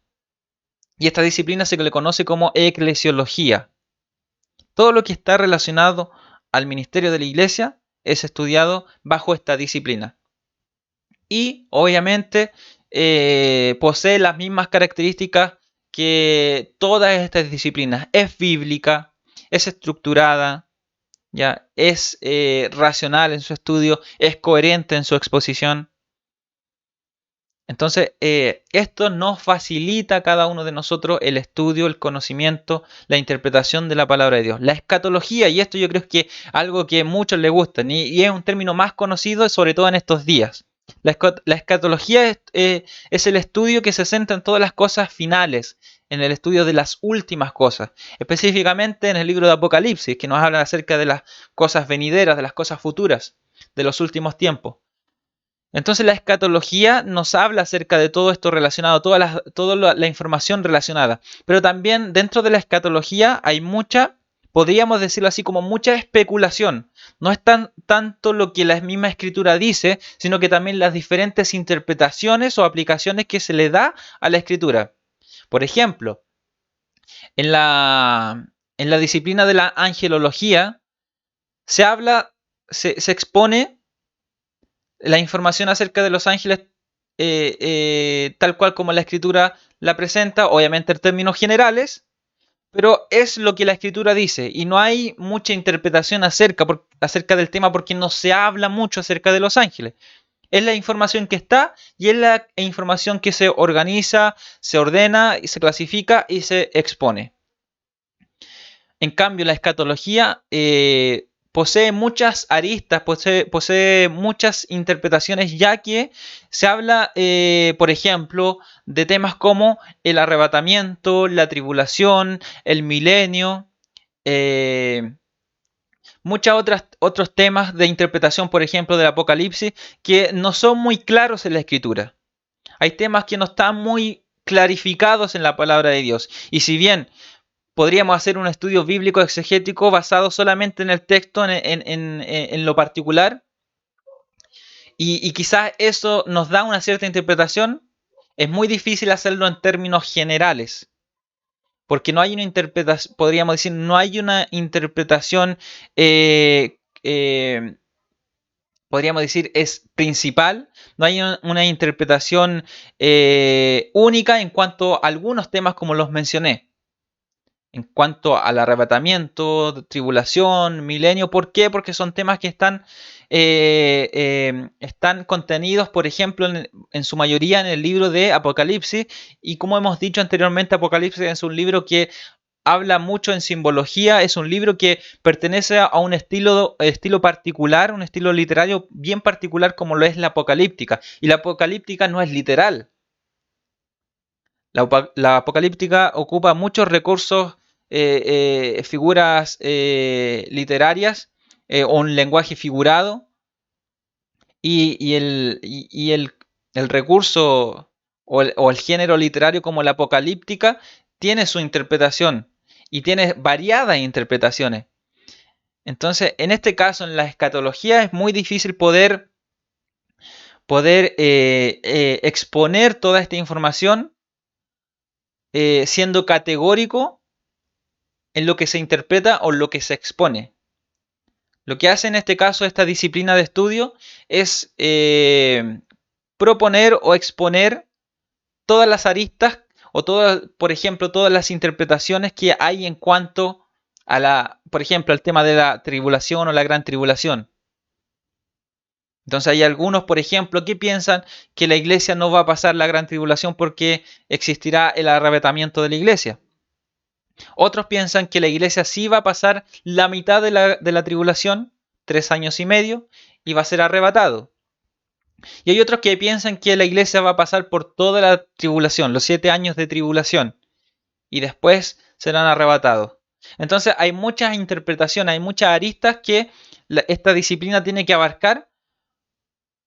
y esta disciplina se le conoce como eclesiología. Todo lo que está relacionado al ministerio de la iglesia es estudiado bajo esta disciplina. Y obviamente posee las mismas características que todas estas disciplinas es bíblica, es estructurada, ya es racional en su estudio, es coherente en su exposición. Entonces, esto nos facilita a cada uno de nosotros el estudio, el conocimiento, la interpretación de la palabra de Dios. La escatología, y esto yo creo que es algo que a muchos les gusta, y es un término más conocido, sobre todo en estos días. La escatología es el estudio que se centra en todas las cosas finales, en el estudio de las últimas cosas, específicamente en el libro de Apocalipsis, que nos habla acerca de las cosas venideras, de las cosas futuras, de los últimos tiempos. Entonces la escatología nos habla acerca de todo esto relacionado, toda la información relacionada. Pero también dentro de la escatología hay mucha, podríamos decirlo así, como mucha especulación. No es tanto lo que la misma escritura dice, sino que también las diferentes interpretaciones o aplicaciones que se le da a la escritura. Por ejemplo, en la disciplina de la angelología se habla, se expone la información acerca de los ángeles tal cual como la escritura la presenta, obviamente en términos generales, pero es lo que la escritura dice y no hay mucha interpretación acerca del tema porque no se habla mucho acerca de los ángeles. Es la información que está y es la información que se organiza, se ordena, y se clasifica y se expone. En cambio, la escatología posee muchas aristas, posee muchas interpretaciones, ya que se habla, por ejemplo, de temas como el arrebatamiento, la tribulación, el milenio, eh, muchos otros temas de interpretación, por ejemplo, del Apocalipsis, que no son muy claros en la Escritura. Hay temas que no están muy clarificados en la palabra de Dios. Y si bien podríamos hacer un estudio bíblico exegético basado solamente en el texto, en lo particular, y quizás eso nos da una cierta interpretación, es muy difícil hacerlo en términos generales, porque no hay una interpretación, podríamos decir, no hay una interpretación, podríamos decir, es principal, no hay una interpretación única en cuanto a algunos temas como los mencioné. En cuanto al arrebatamiento, tribulación, milenio. ¿Por qué? Porque son temas que están contenidos, por ejemplo, en su mayoría en el libro de Apocalipsis. Y como hemos dicho anteriormente, Apocalipsis es un libro que habla mucho en simbología, es un libro que pertenece a un estilo particular, un estilo literario bien particular como lo es la apocalíptica. Y la apocalíptica no es literal. La apocalíptica ocupa muchos recursos, figuras literarias o un lenguaje figurado y el recurso o el género literario como la apocalíptica tiene su interpretación y tiene variadas interpretaciones. Entonces, en este caso, en la escatología es muy difícil poder exponer toda esta información siendo categórico en lo que se interpreta o lo que se expone. Lo que hace en este caso esta disciplina de estudio es proponer o exponer todas las aristas o por ejemplo, todas las interpretaciones que hay en cuanto por ejemplo, al tema de la tribulación o la gran tribulación. Entonces hay algunos, por ejemplo, que piensan que la iglesia no va a pasar la gran tribulación porque existirá el arrebatamiento de la iglesia. Otros piensan que la iglesia sí va a pasar la mitad de la tribulación, 3 años y medio, y va a ser arrebatado. Y hay otros que piensan que la iglesia va a pasar por toda la tribulación, los 7 años de tribulación, y después serán arrebatados. Entonces hay muchas interpretaciones, hay muchas aristas que esta disciplina tiene que abarcar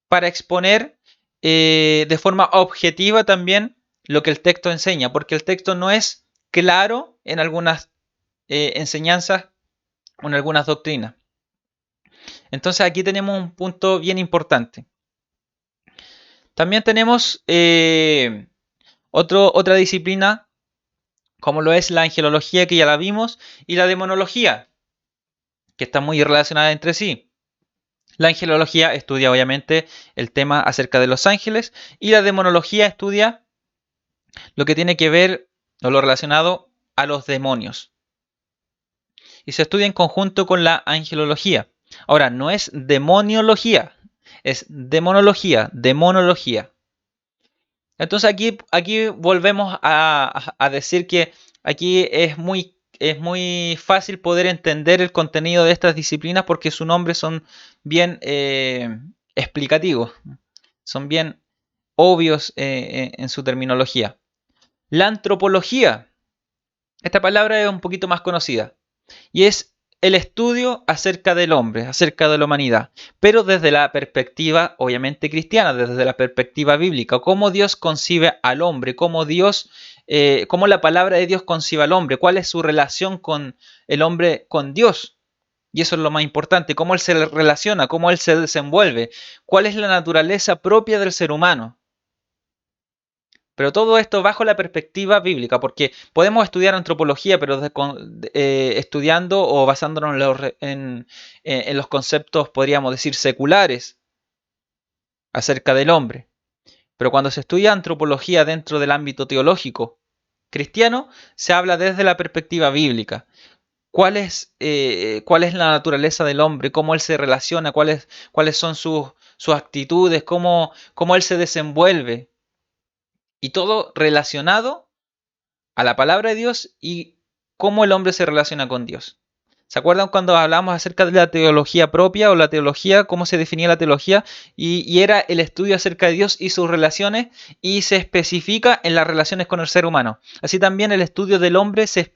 para exponer de forma objetiva también lo que el texto enseña, porque el texto no es claro en algunas enseñanzas o en algunas doctrinas. Entonces aquí tenemos un punto bien importante. También tenemos otra disciplina como lo es la angelología, que ya la vimos, y la demonología, que está muy relacionada entre sí. La angelología estudia obviamente el tema acerca de los ángeles y la demonología estudia lo que tiene que ver o lo relacionado a los demonios. Y se estudia en conjunto con la angelología. Ahora, no es demoniología, es demonología. Entonces aquí volvemos a decir que aquí es muy fácil poder entender el contenido de estas disciplinas porque sus nombres son bien explicativos, son bien obvios en su terminología. La antropología, esta palabra es un poquito más conocida y es el estudio acerca del hombre, acerca de la humanidad, pero desde la perspectiva obviamente cristiana, desde la perspectiva bíblica, cómo Dios concibe al hombre, cómo la palabra de Dios concibe al hombre, cuál es su relación con el hombre, con Dios. Y eso es lo más importante, cómo Él se relaciona, cómo Él se desenvuelve, cuál es la naturaleza propia del ser humano. Pero todo esto bajo la perspectiva bíblica, porque podemos estudiar antropología, pero estudiando o basándonos en los conceptos, podríamos decir, seculares acerca del hombre. Pero cuando se estudia antropología dentro del ámbito teológico cristiano, se habla desde la perspectiva bíblica. ¿Cuál es la naturaleza del hombre? ¿Cómo él se relaciona? ¿Cuáles son sus actitudes? ¿Cómo él se desenvuelve? Y todo relacionado a la palabra de Dios y cómo el hombre se relaciona con Dios. ¿Se acuerdan cuando hablamos acerca de la teología propia o la teología, cómo se definía la teología? Y era el estudio acerca de Dios y sus relaciones y se especifica en las relaciones con el ser humano. Así también el estudio del hombre se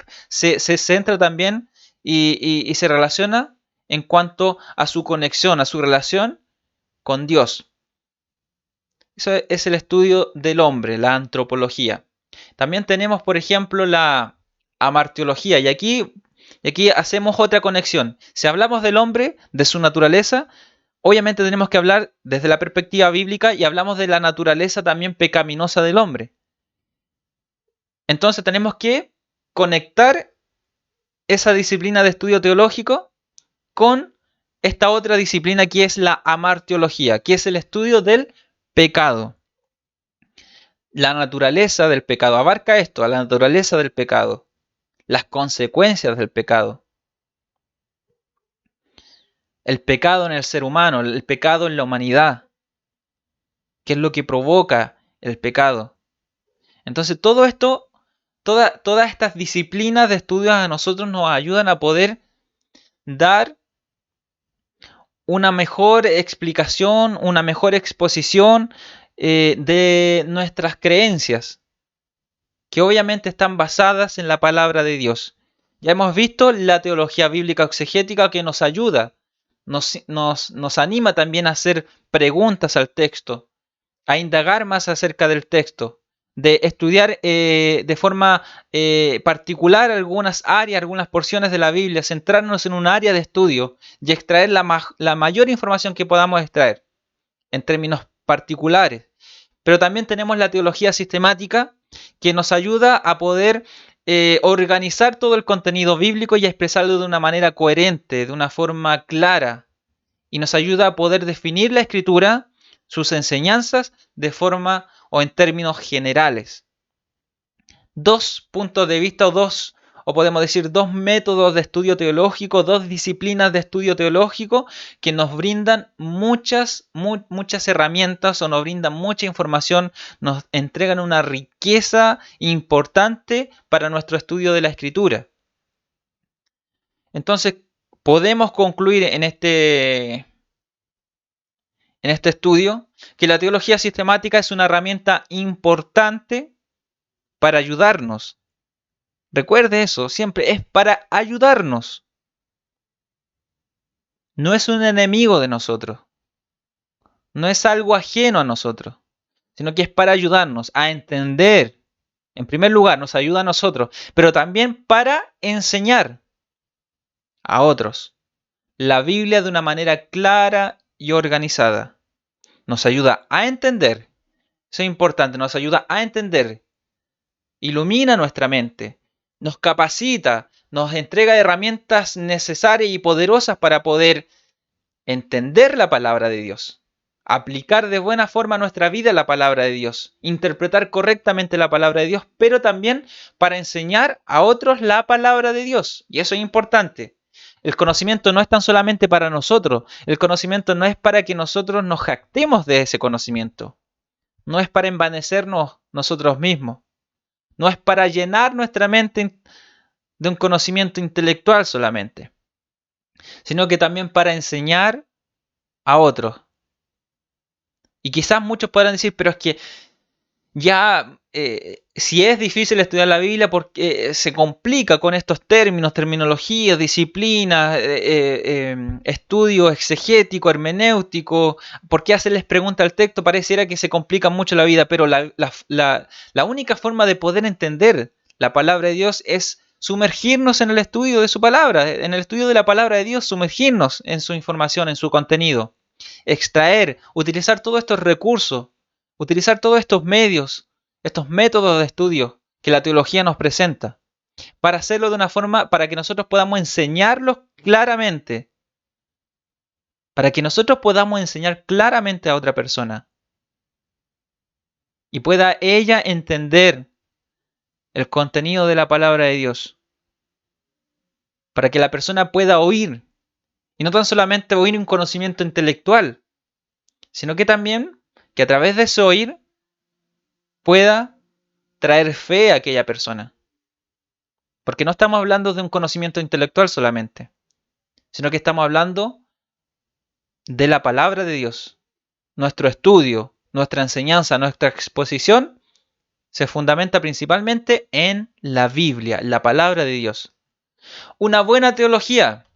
centra también y se relaciona en cuanto a su conexión, a su relación con Dios. Eso es el estudio del hombre, la antropología. También tenemos, por ejemplo, la amartiología. Y aquí hacemos otra conexión. Si hablamos del hombre, de su naturaleza, obviamente tenemos que hablar desde la perspectiva bíblica y hablamos de la naturaleza también pecaminosa del hombre. Entonces tenemos que conectar esa disciplina de estudio teológico con esta otra disciplina que es la amartiología, que es el estudio del pecado. La naturaleza del pecado abarca esto, a la naturaleza del pecado, las consecuencias del pecado, el pecado en el ser humano, el pecado en la humanidad, qué es lo que provoca el pecado. Entonces todo esto, todas estas disciplinas de estudio a nosotros nos ayudan a poder dar una mejor explicación, una mejor exposición de nuestras creencias, que obviamente están basadas en la palabra de Dios. Ya hemos visto la teología bíblica exegética que nos ayuda, nos anima también a hacer preguntas al texto, a indagar más acerca del texto, de estudiar de forma particular algunas áreas, algunas porciones de la Biblia, centrarnos en un área de estudio y extraer la mayor información que podamos extraer en términos particulares. Pero también tenemos la teología sistemática que nos ayuda a poder organizar todo el contenido bíblico y a expresarlo de una manera coherente, de una forma clara. Y nos ayuda a poder definir la escritura, sus enseñanzas, de forma o en términos generales. Dos puntos de vista o podemos decir dos métodos de estudio teológico, dos disciplinas de estudio teológico que nos brindan muchas herramientas o nos brindan mucha información, nos entregan una riqueza importante para nuestro estudio de la escritura. Entonces, podemos concluir en este estudio que la teología sistemática es una herramienta importante para ayudarnos. Recuerde eso, siempre es para ayudarnos. No es un enemigo de nosotros. No es algo ajeno a nosotros, sino que es para ayudarnos a entender. En primer lugar, nos ayuda a nosotros, pero también para enseñar a otros la Biblia de una manera clara y organizada. Nos ayuda a entender. Eso es importante, nos ayuda a entender. Ilumina nuestra mente, nos capacita, nos entrega herramientas necesarias y poderosas para poder entender la palabra de Dios. aplicar de buena forma a nuestra vida la palabra de Dios, interpretar correctamente la palabra de Dios, pero también para enseñar a otros la palabra de Dios. Y eso es importante. El conocimiento no es tan solamente para nosotros, el conocimiento no es para que nosotros nos jactemos de ese conocimiento, no es para envanecernos nosotros mismos, no es para llenar nuestra mente de un conocimiento intelectual solamente, sino que también para enseñar a otros. Y quizás muchos podrán decir, pero es que ya, si es difícil estudiar la Biblia porque se complica con estos términos, terminologías, disciplinas, estudio exegético, hermenéutico, ¿por qué hacerles pregunta al texto? Pareciera que se complica mucho la vida, pero la única forma de poder entender la palabra de Dios es sumergirnos en el estudio de su palabra, en el estudio de la palabra de Dios, sumergirnos en su información, en su contenido, extraer, utilizar todos estos recursos, utilizar todos estos medios, estos métodos de estudio que la teología nos presenta, para hacerlo de una forma para que nosotros podamos enseñarlos claramente, para que nosotros podamos enseñar claramente a otra persona y pueda ella entender el contenido de la palabra de Dios, para que la persona pueda oír, y no tan solamente oír un conocimiento intelectual, sino que también que a través de ese oír pueda traer fe a aquella persona. Porque no estamos hablando de un conocimiento intelectual solamente, sino que estamos hablando de la palabra de Dios. Nuestro estudio, nuestra enseñanza, nuestra exposición se fundamenta principalmente en la Biblia, la palabra de Dios. Una buena teología.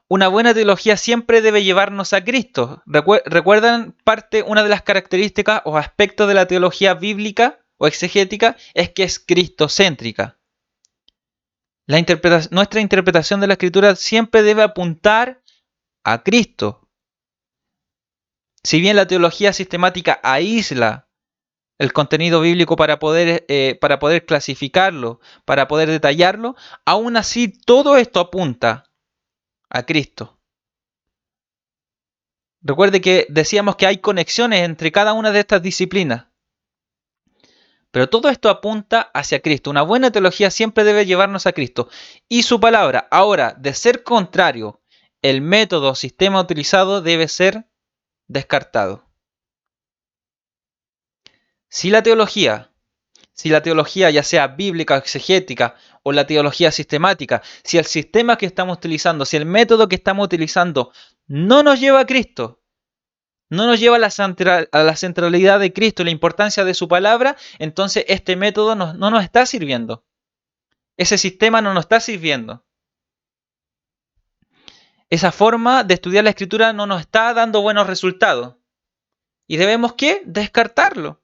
Una buena teología siempre debe llevarnos a Cristo. ¿Recuerdan una de las características o aspectos de la teología bíblica o exegética? Es que es cristocéntrica. Nuestra interpretación de la Escritura siempre debe apuntar a Cristo. Si bien la teología sistemática aísla el contenido bíblico para poder clasificarlo, para poder detallarlo, aún así todo esto apunta a Cristo. Recuerde que decíamos que hay conexiones entre cada una de estas disciplinas, pero todo esto apunta hacia Cristo. Una buena teología siempre debe llevarnos a Cristo y su palabra. Ahora, de ser contrario, el método o sistema utilizado debe ser descartado. Si la teología ya sea bíblica o exegética o la teología sistemática, si el sistema que estamos utilizando, si el método que estamos utilizando no nos lleva a Cristo, no nos lleva a la centralidad de Cristo y la importancia de su palabra, entonces este método no nos está sirviendo. Ese sistema no nos está sirviendo. Esa forma de estudiar la Escritura no nos está dando buenos resultados. Y debemos, ¿qué? Descartarlo.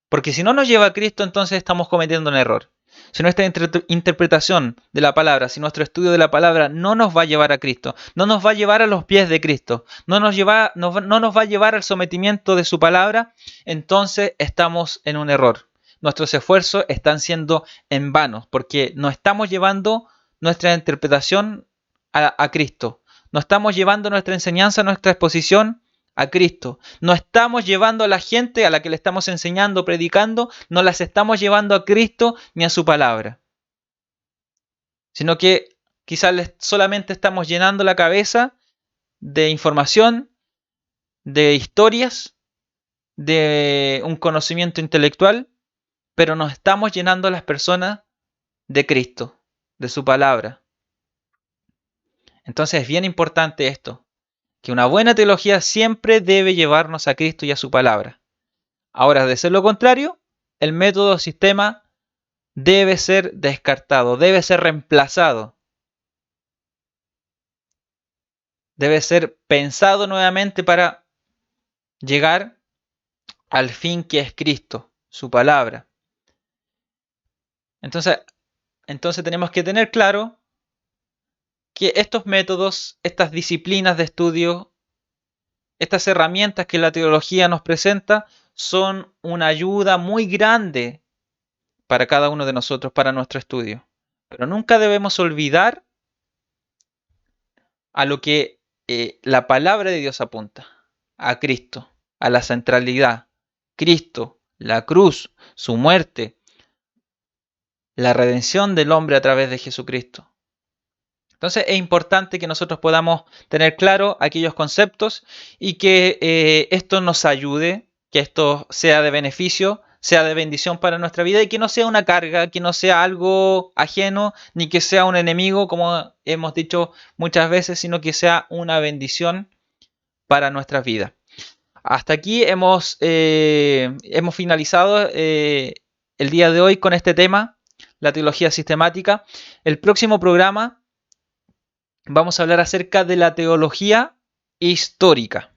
Porque si no nos lleva a Cristo, entonces estamos cometiendo un error. Si nuestra interpretación de la palabra, si nuestro estudio de la palabra no nos va a llevar a Cristo, no nos va a llevar a los pies de Cristo, no nos va a llevar al sometimiento de su palabra, entonces estamos en un error. Nuestros esfuerzos están siendo en vano, porque no estamos llevando nuestra interpretación a Cristo. No estamos llevando nuestra enseñanza, nuestra exposición a Cristo. No estamos llevando a la gente a la que le estamos enseñando, predicando, no las estamos llevando a Cristo ni a su palabra. Sino que quizás solamente estamos llenando la cabeza de información, de historias, de un conocimiento intelectual, pero nos estamos llenando a las personas de Cristo, de su palabra. Entonces es bien importante esto, que una buena teología siempre debe llevarnos a Cristo y a su palabra. Ahora, de ser lo contrario, el método o sistema debe ser descartado, debe ser reemplazado. Debe ser pensado nuevamente para llegar al fin que es Cristo, su palabra. Entonces tenemos que tener claro que estos métodos, estas disciplinas de estudio, estas herramientas que la teología nos presenta, son una ayuda muy grande para cada uno de nosotros, para nuestro estudio. Pero nunca debemos olvidar a lo que la palabra de Dios apunta a Cristo, a la centralidad. Cristo, la cruz, su muerte, la redención del hombre a través de Jesucristo. Entonces es importante que nosotros podamos tener claro aquellos conceptos y que esto nos ayude, que esto sea de beneficio, sea de bendición para nuestra vida y que no sea una carga, que no sea algo ajeno, ni que sea un enemigo, como hemos dicho muchas veces, sino que sea una bendición para nuestras vidas. Hasta aquí hemos finalizado el día de hoy con este tema, la teología sistemática. El próximo programa vamos a hablar acerca de la teología histórica.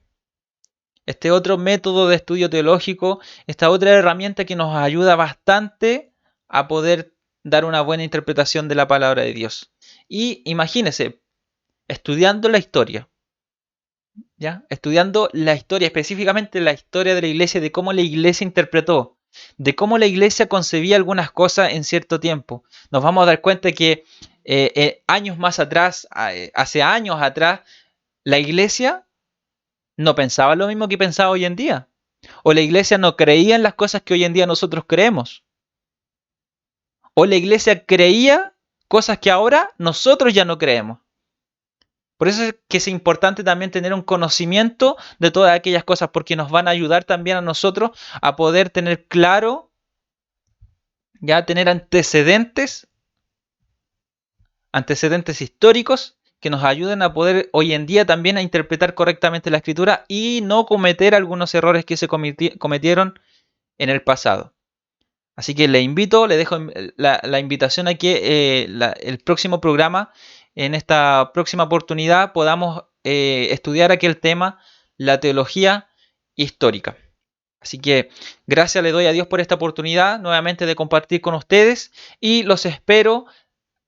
Este otro método de estudio teológico, esta otra herramienta que nos ayuda bastante a poder dar una buena interpretación de la palabra de Dios. Y imagínense, estudiando la historia, ¿ya? Estudiando la historia, específicamente la historia de la iglesia, de cómo la iglesia interpretó, de cómo la iglesia concebía algunas cosas en cierto tiempo. Nos vamos a dar cuenta que años más atrás, hace años atrás, la iglesia no pensaba lo mismo que pensaba hoy en día. O la iglesia no creía en las cosas que hoy en día nosotros creemos. O la iglesia creía cosas que ahora nosotros ya no creemos. Por eso es que es importante también tener un conocimiento de todas aquellas cosas, porque nos van a ayudar también a nosotros a poder tener claro, ya tener antecedentes históricos que nos ayuden a poder hoy en día también a interpretar correctamente la escritura y no cometer algunos errores que se cometieron en el pasado. Así que le invito, le dejo la invitación a que el próximo programa, en esta próxima oportunidad, podamos estudiar aquel tema, la teología histórica. Así que gracias le doy a Dios por esta oportunidad nuevamente de compartir con ustedes y los espero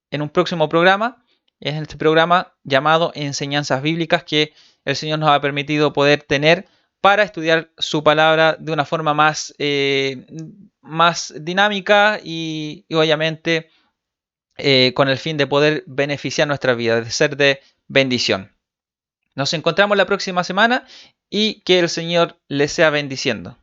en un próximo programa, en este programa llamado Enseñanzas Bíblicas que el Señor nos ha permitido poder tener para estudiar su palabra de una forma más dinámica y obviamente con el fin de poder beneficiar nuestra vida, de ser de bendición. Nos encontramos la próxima semana y que el Señor les sea bendiciendo.